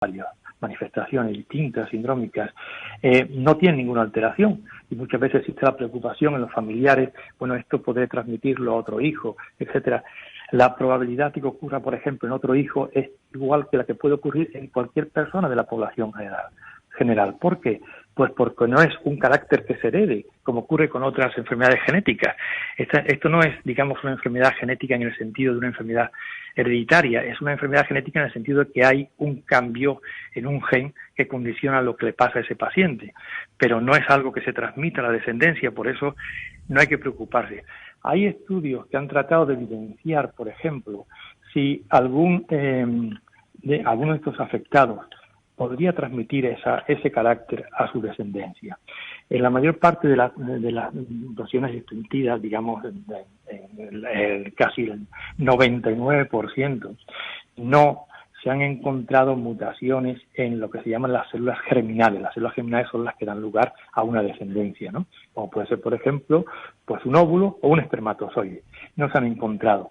varias manifestaciones distintas, sindrómicas, no tienen ninguna alteración y muchas veces existe la preocupación en los familiares, bueno, esto puede transmitirlo a otro hijo, etcétera. La probabilidad de que ocurra, por ejemplo, en otro hijo es igual que la que puede ocurrir en cualquier persona de la población general. ¿Por qué? Pues porque no es un carácter que se herede, como ocurre con otras enfermedades genéticas. Esto no es, digamos, una enfermedad genética en el sentido de una enfermedad hereditaria, es una enfermedad genética en el sentido de que hay un cambio en un gen que condiciona lo que le pasa a ese paciente, pero no es algo que se transmita a la descendencia, por eso no hay que preocuparse. Hay estudios que han tratado de evidenciar, por ejemplo, si alguno de estos afectados podría transmitir ese carácter a su descendencia. En la mayor parte de las mutaciones distintivas, digamos, casi el 99%, no se han encontrado mutaciones en lo que se llaman las células germinales. Las células germinales son las que dan lugar a una descendencia, ¿no? Como puede ser, por ejemplo, pues un óvulo o un espermatozoide. No se han encontrado.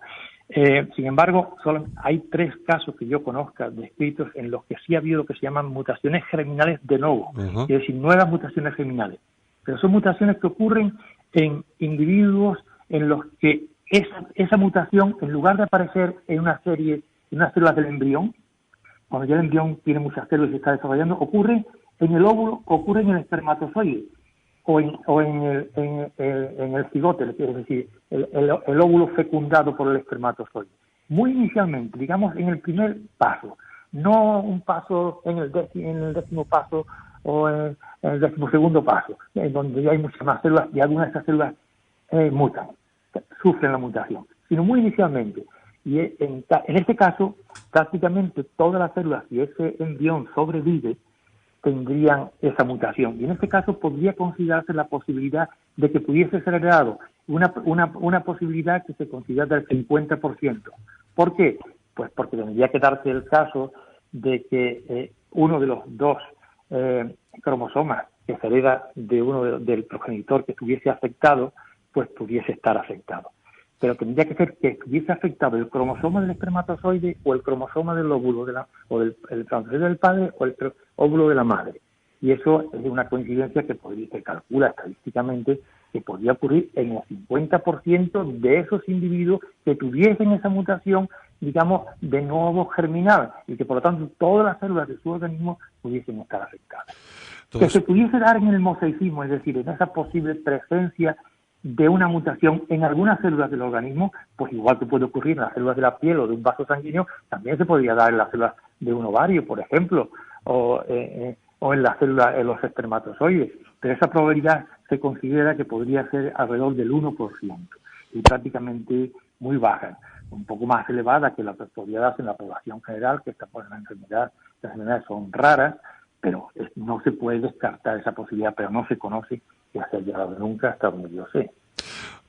Sin embargo, solo hay 3 casos que yo conozca descritos en los que sí ha habido lo que se llaman mutaciones germinales de novo, es decir, nuevas mutaciones germinales. Pero son mutaciones que ocurren en individuos en los que esa mutación, en lugar de aparecer en unas células del embrión, cuando ya el embrión tiene muchas células y se está desarrollando, ocurre en el óvulo, ocurre en el espermatozoide o en el cigote, es decir, el óvulo fecundado por el espermatozoide. Muy inicialmente, digamos, en el primer paso, no un paso en el 10º paso o en el 12º paso, en donde ya hay muchas más células y algunas de esas células mutan, sufren la mutación, sino muy inicialmente. Y en este caso, prácticamente todas las células, si ese embrión sobrevive, tendrían esa mutación. Y en este caso podría considerarse la posibilidad de que pudiese ser heredado, una posibilidad que se considera del 50%. ¿Por qué? Pues porque tendría que darse el caso de que uno de los 2 cromosomas que se hereda de uno del progenitor que estuviese afectado, pues pudiese estar afectado. Pero tendría que ser que estuviese afectado el cromosoma del espermatozoide o el cromosoma del óvulo o del espermatozoide del padre o el óvulo de la madre. Y eso es una coincidencia que se calcula estadísticamente que podría ocurrir en el 50% de esos individuos que tuviesen esa mutación, digamos, de nuevo germinal, y que por lo tanto todas las células de su organismo pudiesen estar afectadas. Entonces, que se pudiese dar en el mosaicismo, es decir, en esa posible presencia de una mutación en algunas células del organismo, pues igual que puede ocurrir en las células de la piel o de un vaso sanguíneo, también se podría dar en las células de un ovario, por ejemplo, o en las células, en los espermatozoides. Pero esa probabilidad se considera que podría ser alrededor del 1% y prácticamente muy baja, un poco más elevada que la que podría darse en la población general, que estas enfermedades son raras, pero no se puede descartar esa posibilidad, pero no se conoce que se haya llegado nunca hasta donde yo sé.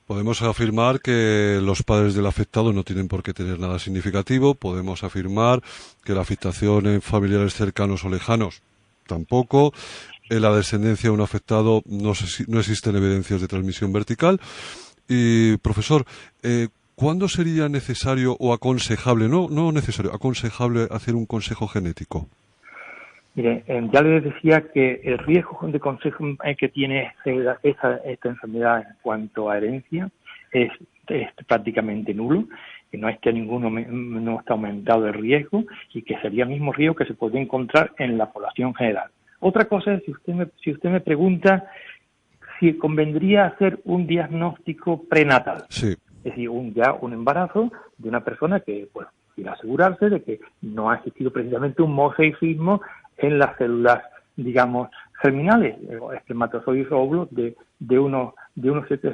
Podemos afirmar que los padres del afectado no tienen por qué tener nada significativo. Podemos afirmar que la afectación en familiares cercanos o lejanos tampoco. En la descendencia de un afectado no existen evidencias de transmisión vertical. Y, profesor, ¿cuándo sería necesario o aconsejable, no necesario, aconsejable hacer un consejo genético? Mire, ya les decía que el riesgo de consejo que tiene esta enfermedad en cuanto a herencia es prácticamente nulo, que no es que no está aumentado el riesgo y que sería el mismo riesgo que se podría encontrar en la población general. Otra cosa es, si usted me pregunta si convendría hacer un diagnóstico prenatal, sí. Es decir, un embarazo de una persona que, pues, quiere asegurarse de que no ha existido precisamente un mosaicismo en las células, digamos, germinales, espermatozoides o óvulos de unos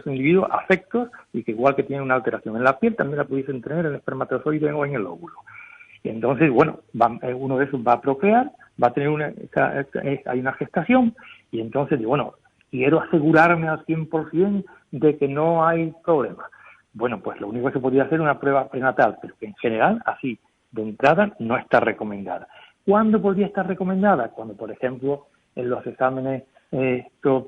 individuos afectos y que igual que tienen una alteración en la piel, también la pudiesen tener en el espermatozoide o en el óvulo. Y entonces, bueno, uno de esos va a procrear, va a tener hay una gestación, y entonces, bueno, quiero asegurarme al 100% de que no hay problema. Bueno, pues lo único que se podría hacer es una prueba prenatal, pero que en general, así, de entrada, no está recomendada. ¿Cuándo podría estar recomendada? Cuando, por ejemplo, en los exámenes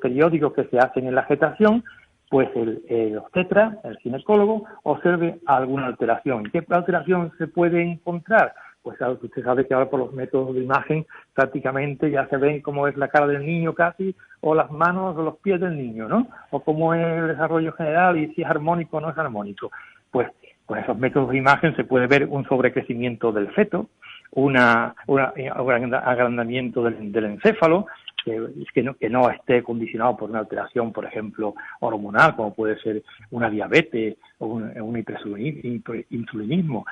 periódicos que se hacen en la gestación, pues el obstetra, el ginecólogo, observe alguna alteración. ¿Qué alteración se puede encontrar? Pues claro, usted sabe que ahora por los métodos de imagen prácticamente ya se ven cómo es la cara del niño casi, o las manos o los pies del niño, ¿no? O cómo es el desarrollo general y si es armónico o no es armónico. Pues con esos métodos de imagen se puede ver un sobrecrecimiento del feto, un agrandamiento del encéfalo, que no esté condicionado por una alteración, por ejemplo, hormonal, como puede ser una diabetes o un hiperinsulinismo.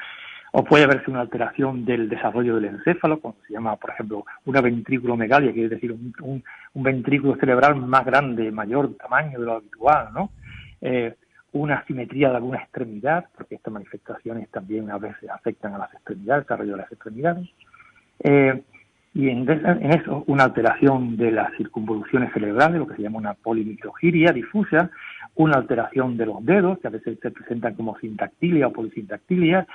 O puede verse una alteración del desarrollo del encéfalo, como se llama, por ejemplo, una ventrículomegalia, quiere decir un ventrículo cerebral más grande, mayor tamaño de lo habitual, ¿no? Una asimetría de alguna extremidad, porque estas manifestaciones también a veces afectan a las extremidades, el desarrollo de las extremidades. Y en eso, una alteración de las circunvoluciones cerebrales, lo que se llama una polimicrogiria difusa, una alteración de los dedos, que a veces se presentan como sintactilia o polisintactilia,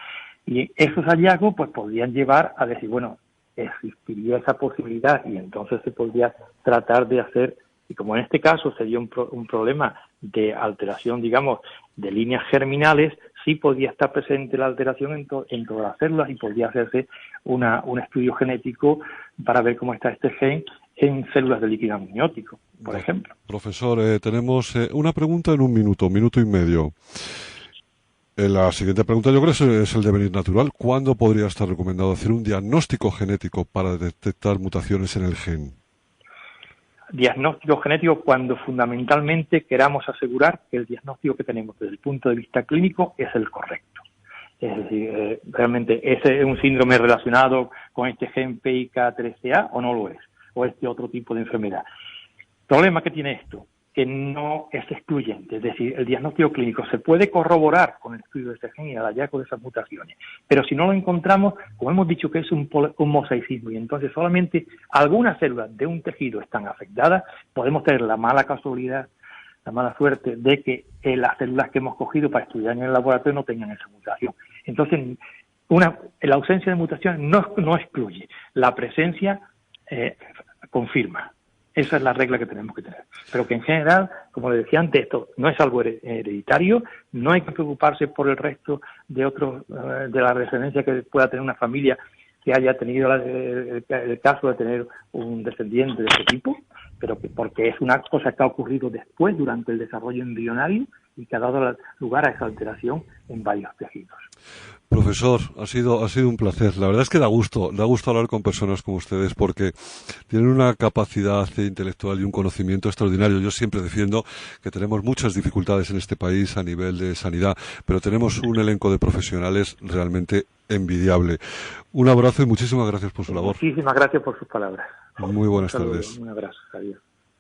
y esos hallazgos pues podrían llevar a decir, bueno, existiría esa posibilidad y entonces se podría tratar de hacer, y como en este caso sería un problema de alteración, digamos, de líneas germinales, sí podría estar presente la alteración en todas las células y podría hacerse un estudio genético para ver cómo está este gen en células de líquido amniótico, por ejemplo. Profesor, tenemos una pregunta en un minuto y medio. La siguiente pregunta yo creo es el devenir natural. ¿Cuándo podría estar recomendado hacer un diagnóstico genético para detectar mutaciones en el gen? Diagnóstico genético cuando fundamentalmente queramos asegurar que el diagnóstico que tenemos desde el punto de vista clínico es el correcto. Es decir, realmente ese es un síndrome relacionado con este gen PIK3CA o no lo es, o este otro tipo de enfermedad. El problema que tiene esto, que no es excluyente, es decir, el diagnóstico clínico se puede corroborar con el estudio de ese gen y el hallazgo de esas mutaciones, pero si no lo encontramos, como hemos dicho que es un mosaicismo y entonces solamente algunas células de un tejido están afectadas, podemos tener la mala casualidad, la mala suerte de que las células que hemos cogido para estudiar en el laboratorio no tengan esa mutación. Entonces, la ausencia de mutación no excluye, la presencia confirma. Esa es la regla que tenemos que tener. Pero que en general, como le decía antes, esto no es algo hereditario, no hay que preocuparse por el resto de otros, de la descendencia que pueda tener una familia que haya tenido el caso de tener un descendiente de este tipo, pero porque es una cosa que ha ocurrido después, durante el desarrollo embrionario, y que ha dado lugar a esa alteración en varios tejidos. Profesor, ha sido un placer. La verdad es que da gusto hablar con personas como ustedes porque tienen una capacidad intelectual y un conocimiento extraordinario. Yo siempre defiendo que tenemos muchas dificultades en este país a nivel de sanidad, pero tenemos un elenco de profesionales realmente envidiable. Un abrazo y muchísimas gracias por su labor. Muchísimas gracias por sus palabras. Muy buenas tardes. Un abrazo. Adiós.